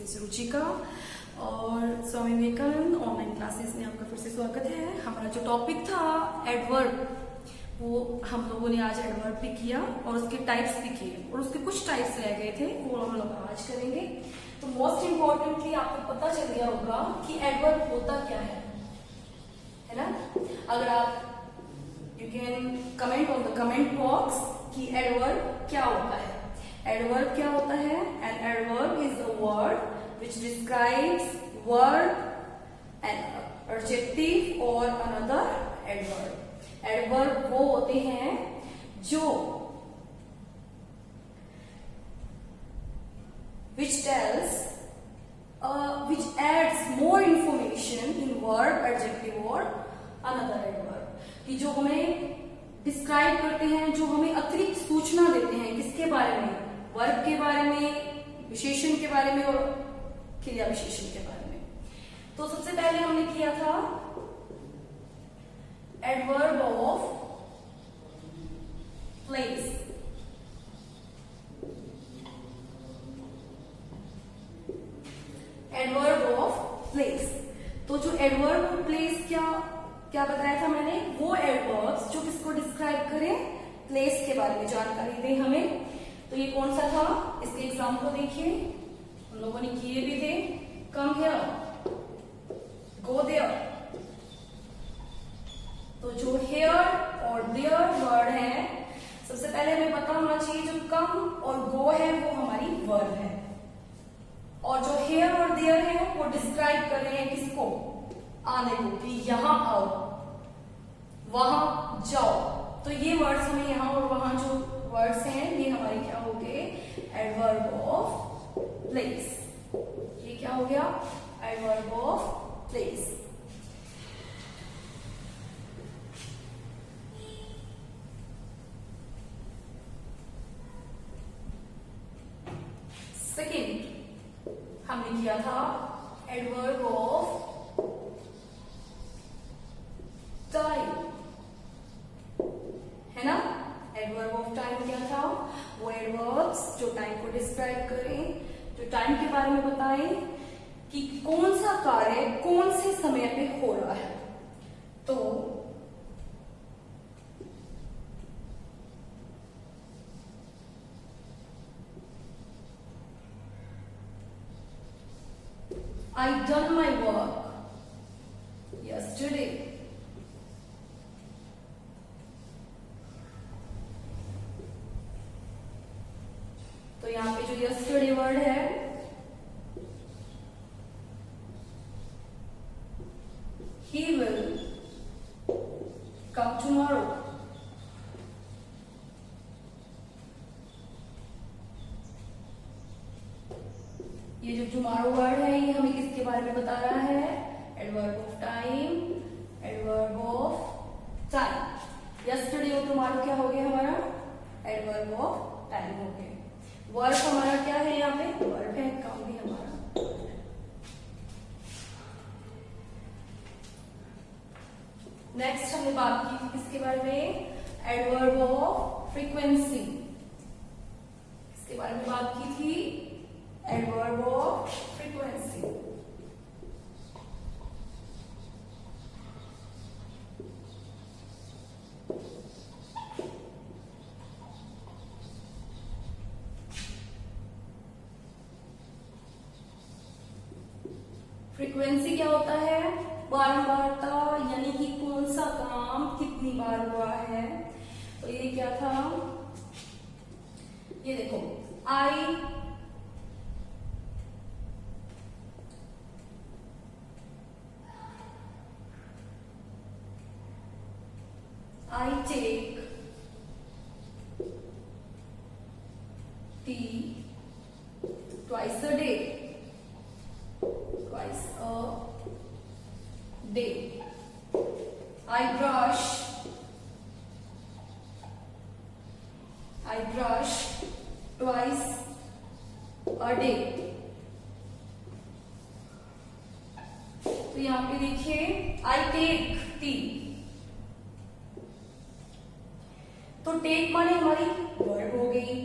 से रुचिका और Swami Vivekananda online classes में आपका फिर से स्वागत है। हमारा जो टॉपिक था एडवर्ब, वो हम लोगों ने आज एडवर्ब भी किया और उसके टाइप्स भी किए और उसके कुछ टाइप्स रह गए थे, वो हम लोग आज करेंगे। तो मोस्ट इम्पोर्टेंटली आपको पता चल गया होगा कि एडवर्ब होता क्या है ना। अगर आप you can comment on the comment box कि एडवर्ब क्या होता है। एडवर्ब क्या होता है? An adverb is a word which describes word, an adjective or another adverb. Adverb वो होते हैं जो which tells which adds more information in word, adjective or another adverb. कि जो हमें डिस्क्राइब करते हैं, जो हमें अतिरिक्त सूचना देते हैं किसके बारे में? वर्ब के बारे में, विशेषण के बारे में और क्रिया विशेषण के बारे में। तो सबसे पहले हमने किया था adverb of place. Adverb of place, तो जो एडवर्ब ऑफ प्लेस क्या बताया था मैंने? वो एडवर्ब्स जो किसको डिस्क्राइब करें? प्लेस के बारे में जानकारी दें हमें। तो ये कौन सा था? इसके एग्जाम्पल देखिए, हम लोगों ने किए भी थे। Come here, go there. तो जो हेयर और देयर वर्ड है, सबसे पहले हमें पता होना चाहिए जो कम और गो है वो हमारी वर्ड है, और जो हेयर और देयर है वो डिस्क्राइब कर रहे हैं किसको? आने को, कि यहां आओ, वहां जाओ। तो ये वर्ड्स हमें यहां और वहां जो वर्ड्स हैं ये हमारे क्या हो गए? Adverb of place. ये क्या हो गया? Adverb of place. सेकेंड हमने किया था एडवर्ब ऑफ टाइम, है ना। एडवर्ब ऑफ टाइम क्या था? वो एडवर्ब्स जो टाइम को डिस्क्राइब करें, जो टाइम के बारे में बताएं कि कौन सा कार्य कौन से समय पे हो रहा है। तो I done my work yesterday. तो यहां पे जो yesterday वर्ड है, he will come tomorrow. ये जो tomorrow वर्ड है ये हमें किसके बारे में बता रहा है? Adverb of time, adverb of time. yesterday और tomorrow क्या हो गया हमारा? एडवर्ब ऑफ टाइम हो गया। वर्ब हमारा क्या है? यहाँ पे वर्ब है, काम भी हमारा। नेक्स्ट हमने बात की थी किसके बारे में? Adverb of frequency. इसके बारे में बात की थी, एडवर्ब ऑफ फ्रीक्वेंसी। फ्रीक्वेंसी क्या होता है? बारंबारता, यानी कि कौन सा काम कितनी बार हुआ है। तो ये क्या था? ये देखो, I take tea twice a day. Twice a day. I brush twice a day. तो यहां पे देखिए, I take tea. तो टेक माने हमारी वर्ब हो गई,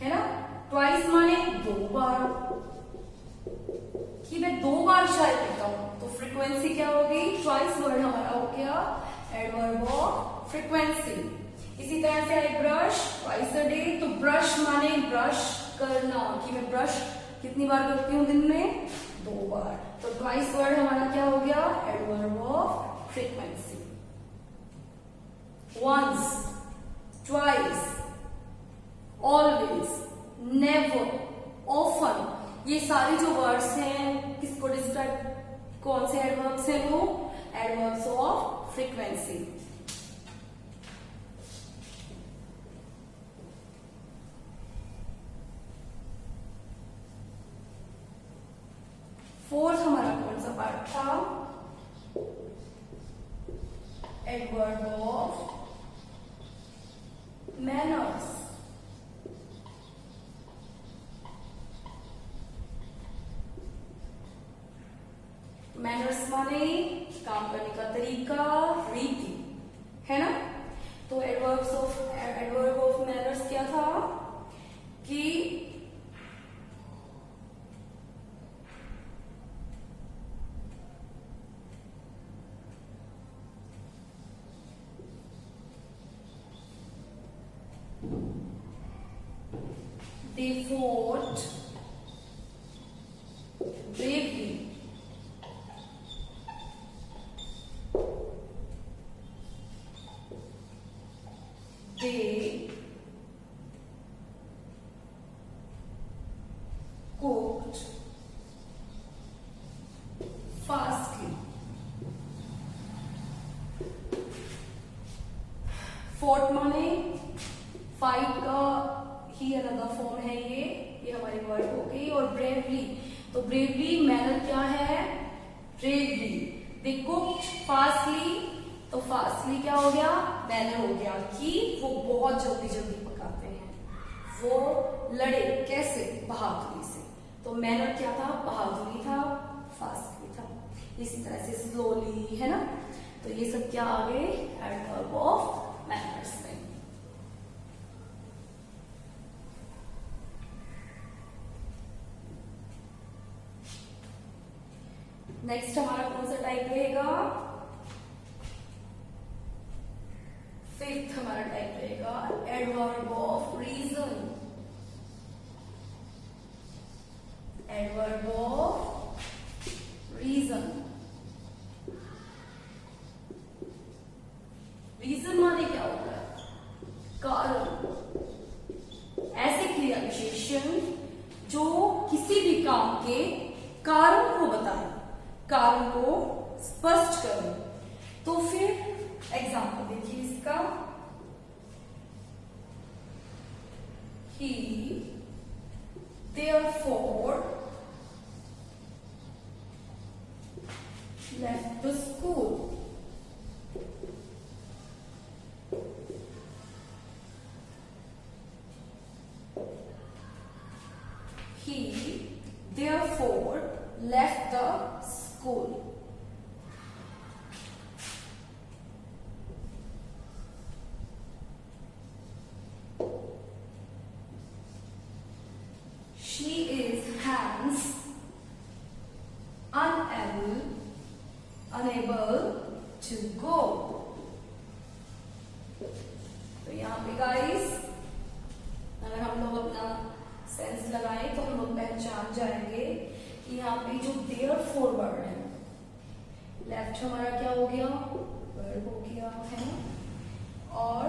है ना। ट्वाइस माने 2 बार, बार चाय पीता हूँ, तो फ्रीक्वेंसी क्या होगी, ट्वाइस वर्ड हमारा हो गया एडवर्ब ऑफ फ्रीक्वेंसी। इसी तरह से I brush twice a day, तो ब्रश माने ब्रश करना, कि मैं ब्रश कितनी बार करती हूँ दिन में, 2 बार, तो ट्वाइस वर्ड हमारा क्या हो गया, adverb of frequency. Once, twice, always, never, often, ये सारी जो वर्ड्स हैं किसको डिस्क्राइब, कौन से एडवर्ब्स हैं वो, एडवर्ब्स ऑफ फ्रीक्वेंसी। फोर्थ हमारा कौन सा पार्ट था, एडवर्ब ऑफ मैनर्स। मैनर्स माने काम करने का तरीका, रीति, है ना। तो एडवर्ब ऑफ मैनर्स क्या था कि they fought bravely, they cooked fastly. Fought माने फाइट का ही अनदर फॉर्म है, ये हमारी वर्ड हो गई। और ब्रेवली, तो ब्रेवली मैनर क्या है, ब्रेवली। दे कुक्ड फास्टली, तो फास्टली क्या हो गया, मैनर हो गया कि वो बहुत जल्दी जल्दी पकाते हैं। वो लड़े कैसे, बहादुरी से, तो मैनर क्या था, बहादुरी था, फास्टली था। इसी तरह से स्लोली, है ना। तो ये सब क्या आ गए, एडवर्ब ऑफ मैनर्स में। नेक्स्ट हमारा कौन सा टाइप रहेगा, फिफ्थ हमारा टाइप रहेगा adverb of reason. Adverb of reason, reason माने क्या होता है, कारण। ऐसे क्रिया विशेषण जो किसी भी काम के कारण को बताए, कारण को स्पष्ट करें। तो फिर एग्जाम्पल देखिए इसका, he therefore left the school. He therefore left the school. She is hence unable to go. तो यहाँ पे गाइस अगर हम लोग अपना सेंस लगाएं तो हम लोग पहचान जाएंगे कि यहाँ पे जो therefore वर्ड है, लेफ्ट हमारा क्या हो गया, वर्ड हो गया है, और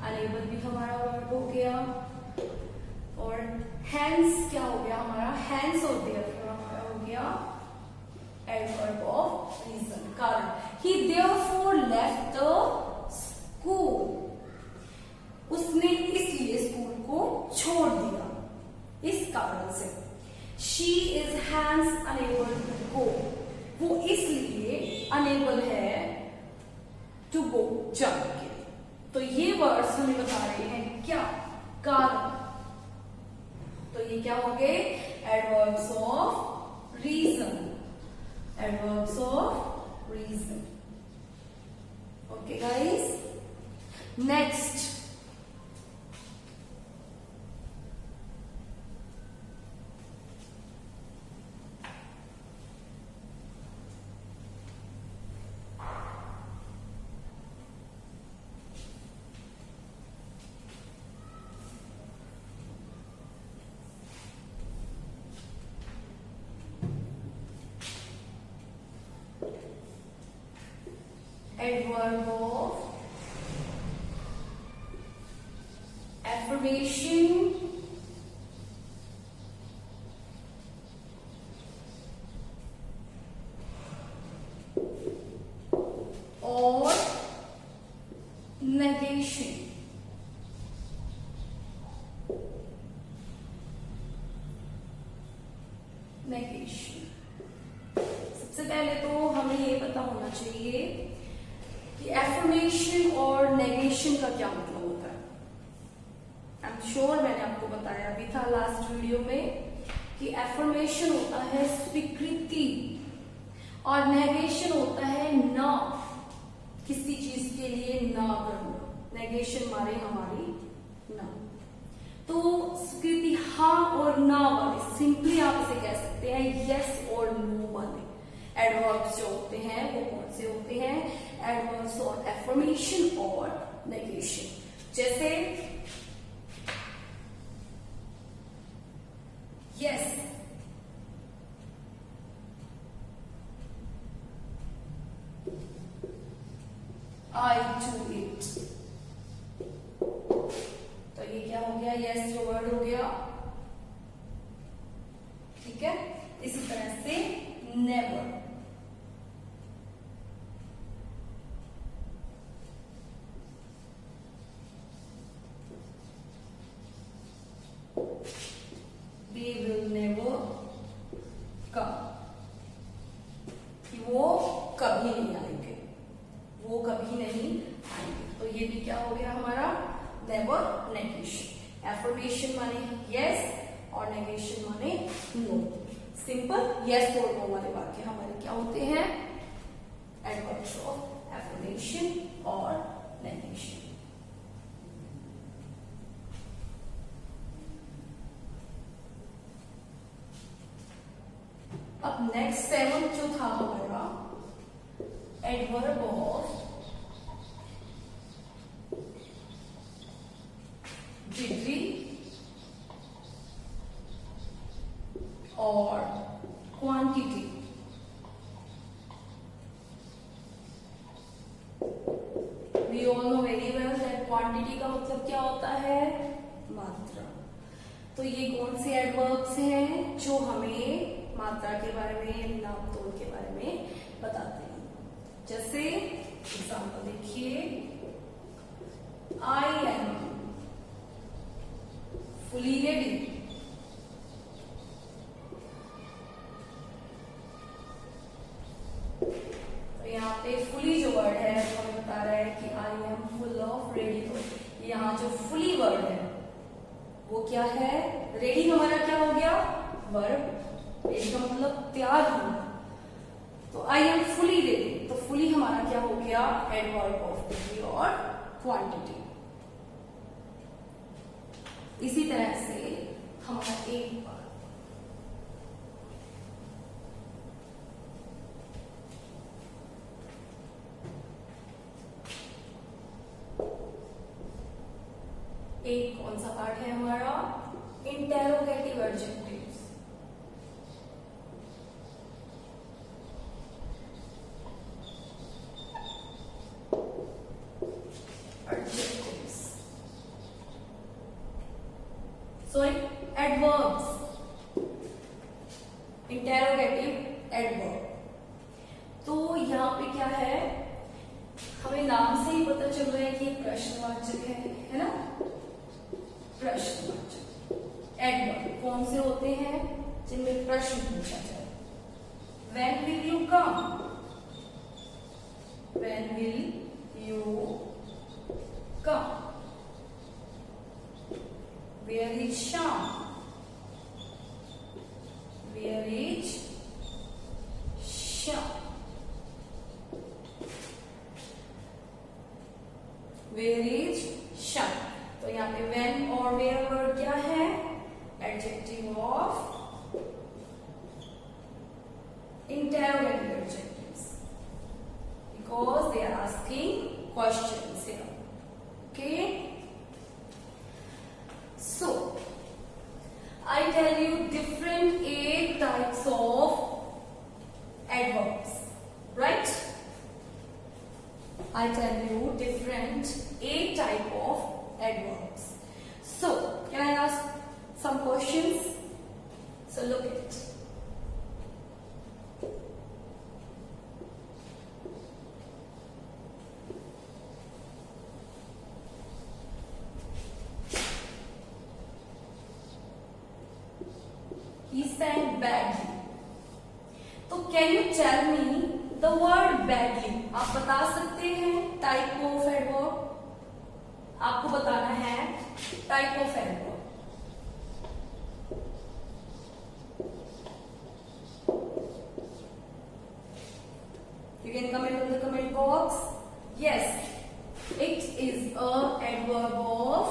अनेबल भी हमारा वर्ड हो गया, और हैंस क्या हो गया हमारा, हैंस और therefore हमारा हो गया एडवर्ब ऑफ रीजन, कारण। ही therefore left the school, उसने इसलिए स्कूल को छोड़ दिया, इस कारण से। She is hence unable to go, वो इसलिए अनेबल है टू गो, जाने के। तो ये वर्ड्स हमें बता रहे हैं क्या, कारण। तो ये क्या हो गए, adverbs of reason, adverbs of reason. Okay guys, next adverb of affirmation और negation. सबसे पहले तो हमें ये पता होना चाहिए कि एफर्मेशन और नेगेशन का क्या मतलब होता है. आई एम श्योर मैंने आपको बताया भी था लास्ट वीडियो में कि एफर्मेशन होता है स्वीकृति और नेगेशन होता है ना, किसी चीज के लिए ना करना. नेगेशन मारे हमारी ना. तो स्वीकृति हाँ और ना वाले, सिंपली आप इसे कह सकते हैं यस और नो वाले एडवर्ब्स जो होते हैं वो कौन से होते हैं? एडवर्ब्स और एफर्मेशन और नेगेशन. जैसे यस, आई डू इट. तो ये क्या हो गया? यस जो वर्ड हो गया. ठीक है. इसी तरह से never, they will never come. वो कभी नहीं आएंगे, वो कभी नहीं आएंगे. तो ये भी क्या हो गया हमारा? Never negation. एफर्मेशन माने यस और नेगेशन माने नो. सिंपल यस और नो वाले वाक्य हमारे क्या होते हैं? एडवर्ब्स ऑफ एफर्मेशन और नेगेशन. अब नेक्स्ट 7 जो था हमारा एडवर्ब ऑफ डिग्री और quantity. We all know very well that quantity का मतलब क्या होता है? मात्रा. तो ये कौन से एडवर्ब्स हैं जो हमें मात्रा के बारे में, नाप तोल के बारे में बताते हैं? जैसे एग्जाम्पल देखिए, आई एम फुली रेडी. तो यहाँ पे फुली जो वर्ड है वो हमें बता रहा है कि I am full of ready. तो यहाँ जो फुली वर्ड है वो क्या है? रेडी हमारा क्या हो गया? वर्ब. रेडी का मतलब तैयार होना. तो आई एम फुली रेडी. तो फुली हमारा क्या हो गया? एडवर्ब ऑफ डिग्री और क्वांटिटी. इसी तरह से हमारा एक बार एक कौन सा पार्ट है हमारा? Interrogative adjectives. Sorry, adverbs. Interrogative adverb. तो यहाँ पे क्या है? हमें नाम से ही पता चल रहा है कि ये प्रश्नवाचक है ना? प्रश्नवाचक. एडवर्ब कौन से होते हैं? जिनमें प्रश्न पूछा जाए. When will you come? When will you come? Where is Shyam? Where is Shyam? Where is Shyam? तो यहाँ पे when और where वर्ड क्या है? Adjective of interrogative adjectives because they are asking questions here. Okay, so I tell you different 8 types of adverbs, right? I tell you different 8 type of adverbs. So can I ask some questions? So look at. He sang badly. तो can you tell me the word badly? आप बता सकते हैं type of adverb? आपको बताना है type of adverb. You can comment in the comment box. Yes, it is a adverb of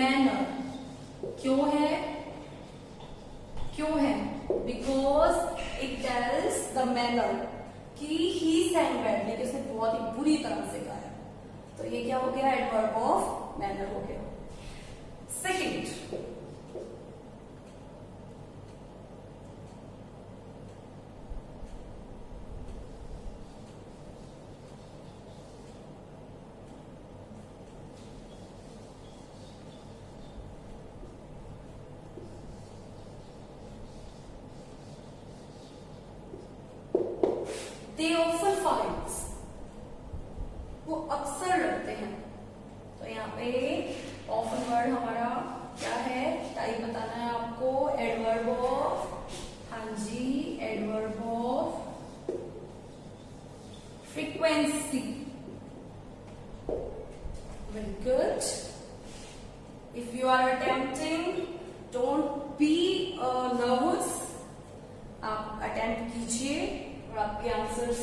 manner. क्यों है? क्यों है? Because it tells the manner कि he sang badly, कि उसने बहुत ही बुरी तरह से गाया. तो ये क्या हो गया? adverb of manner हो गया. Second, they often finds, वो अक्सर रखते हैं. तो यहाँ पे often वर्ड हमारा क्या है? टाइप बताना है आपको. एडवर्ब ऑफ, हाँ जी, adverb of frequency. Very good. If you are attempting, don't be nervous. आप अटेम्प्ट कीजिए और आपके आंसर्स,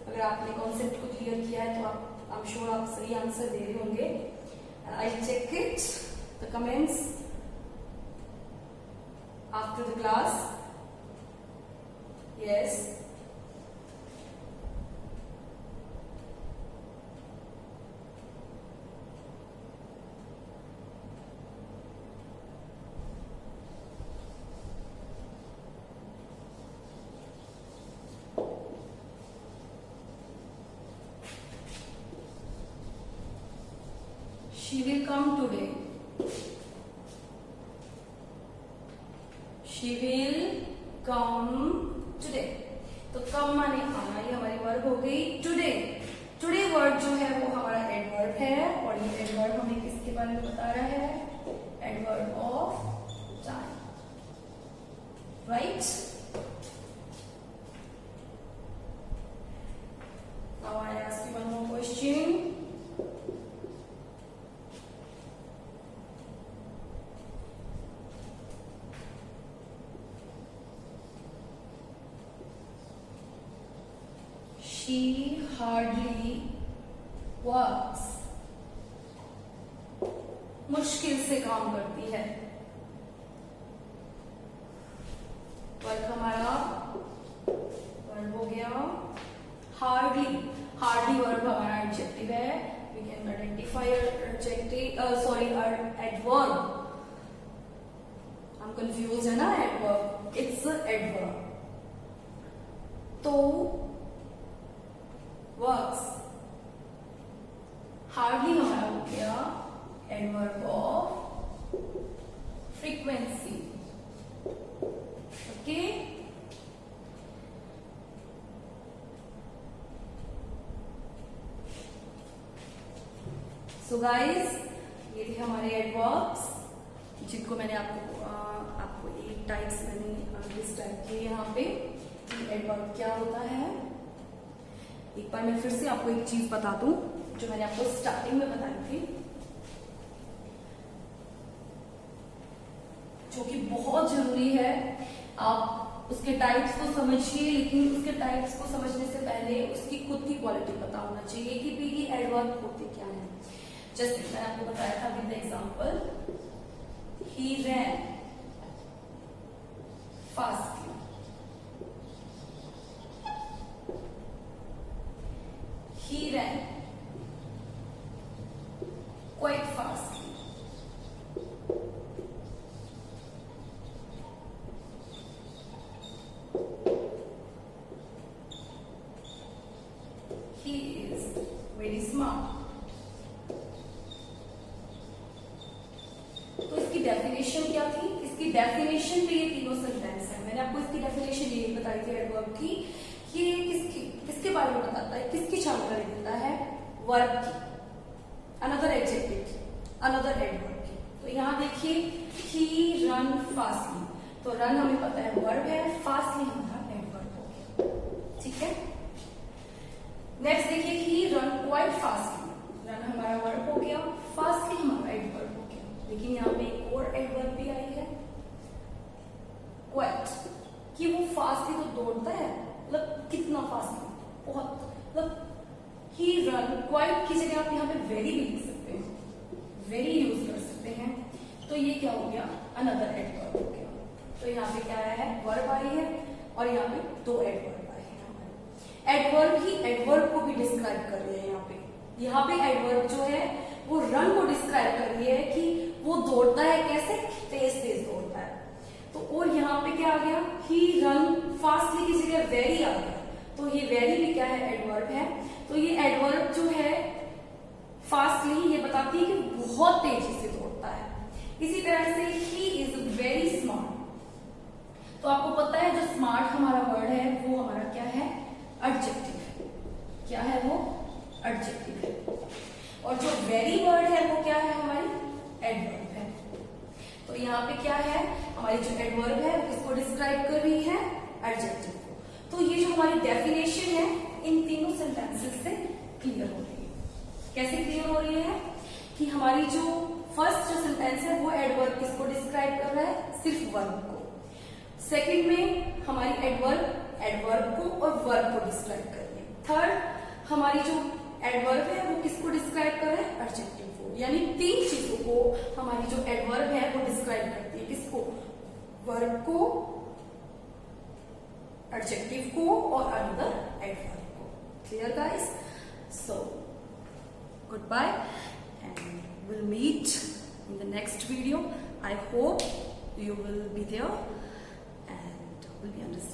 अगर आपने कॉन्सेप्ट को क्लियर किया है तो आई एम श्योर आप सही आंसर दे रहे होंगे. I check it the comments after the class. Yes, she will come today. She will come today. तो come माने आना, ये हमारी वर्ब हो गई. today, today वर्ड जो है वो हमारा एडवर्ब है और ये एडवर्ब हमें किसके बारे में बता रहा है? Adverb of time. Right. Now I ask you one more question. She hardly works. मुश्किल से काम करती है. वर्ब हमारा वर्ब हो गया हार्डली. हार्डली वर्ब हमारा एडजेक्टिव है. We can identify adjective, sorry adverb. हम कंफ्यूज है ना. Adverb, it's adverb. तो वर्क्स हार्डली हमारा हो गया adverb of frequency. Okay. So guys, ये थे हमारे एडवर्ब्स जिनको मैंने आपको 8 टाइप्स मैंने लिस्ट टाइप किए यहाँ पे. एडवर्ब क्या होता है? एक बार मैं फिर से आपको एक चीज बता दूं जो मैंने आपको स्टार्टिंग में बताई थी, जो कि बहुत जरूरी है. आप उसके टाइप्स को समझिए, लेकिन उसके टाइप्स को समझने से पहले उसकी खुद की क्वालिटी पता होना चाहिए कि भी ये एडवर्ब होते क्या है. जैसे मैंने आपको बताया था with example, he ran fastly. He ran quite fastly. He is very smart. Definition पे ये तीनों सेंटेंस है। मैंने आपको इसकी डेफिनेशन ये बताई थी एडवर्ब की, ये किसके बारे में बताता है, किसकी जानकारी देता है, वर्ब की, अनदर एडजेक्टिव की, अनदर एडवर्ब की। तो यहाँ देखिए ही रन फास्टली, तो रन हमें पता है वर्ब है, फास्टली हमारा एडवर्ब हो गया, ठीक है। नेक्स्ट देखिए ही रन क्वाइट फास्टली, रन हमारा वर्ब हो गया, फास्टली हमारा एडवर्ब हो गया। लेकिन यहाँ पे एक और एडवर्ब भी आई है क्वाइट, कि वो फास्टली तो दौड़ता है, मतलब कितना फास्टली, बहुत, मतलब ही रन क्वाइट की जगह आप यहाँ पे वेरी भी लिख सकते हैं, वेरी यूज कर सकते हैं। तो ये क्या हो गया, अनदर एडवर्ब हो गया। तो यहाँ पे क्या आया है, वर्ब आई है और यहाँ पे दो एडवर्ब आए हैं हमारे। एडवर्ब ही एडवर्ब को भी डिस्क्राइब कर रही है। यहाँ पे एडवर्ब जो है वो रन को डिस्क्राइब कर रही है कि वो दौड़ता है कैसे, तेज तेज दौड़ता है। तो और यहाँ पे क्या आ गया, ही रन फास्टली की जगह वेरी आ गया। तो ये वेरी भी क्या है, एडवर्ब है। तो ये एडवर्ब जो है फास्टली ये बताती है कि बहुत तेजी से दौड़ता है। इसी तरह से ही इज वेरी स्मार्ट, तो आपको पता है जो स्मार्ट हमारा वर्ड है वो हमारा क्या है, एडजेक्टिव है। क्या है वो, एडजेक्टिव है। और जो वेरी वर्ड है वो क्या है, हमारी एडवर्ब है। तो यहाँ पे क्या है, हमारी जो एडवर्ब है इसको डिस्क्राइब कर रही है, एडजेक्टिव को। तो ये जो हमारी डेफिनेशन है इन तीनों सेंटेंसेस से क्लियर हो रही है। कैसे क्लियर हो रही है कि हमारी जो फर्स्ट जो सेंटेंस है वो एडवर्ब किसको डिस्क्राइब कर रहा है, सिर्फ वर्ब को। सेकंड में हमारी एडवर्ब एडवर्ब को और वर्ब को डिस्क्राइब कर रही है। थर्ड हमारी जो एडवर्ब है वो किसको डिस्क्राइब कर रहा है, एडजेक्टिव को। यानी तीन चीजों को हमारी जो एडवर्ब है वो डिस्क्राइब करती है, किसको, वर्ब को, एडजेक्टिव को और अनदर एडवर्ब को। Clear guys? So goodbye and we'll meet in the next video. I hope you will be there and will be understanding.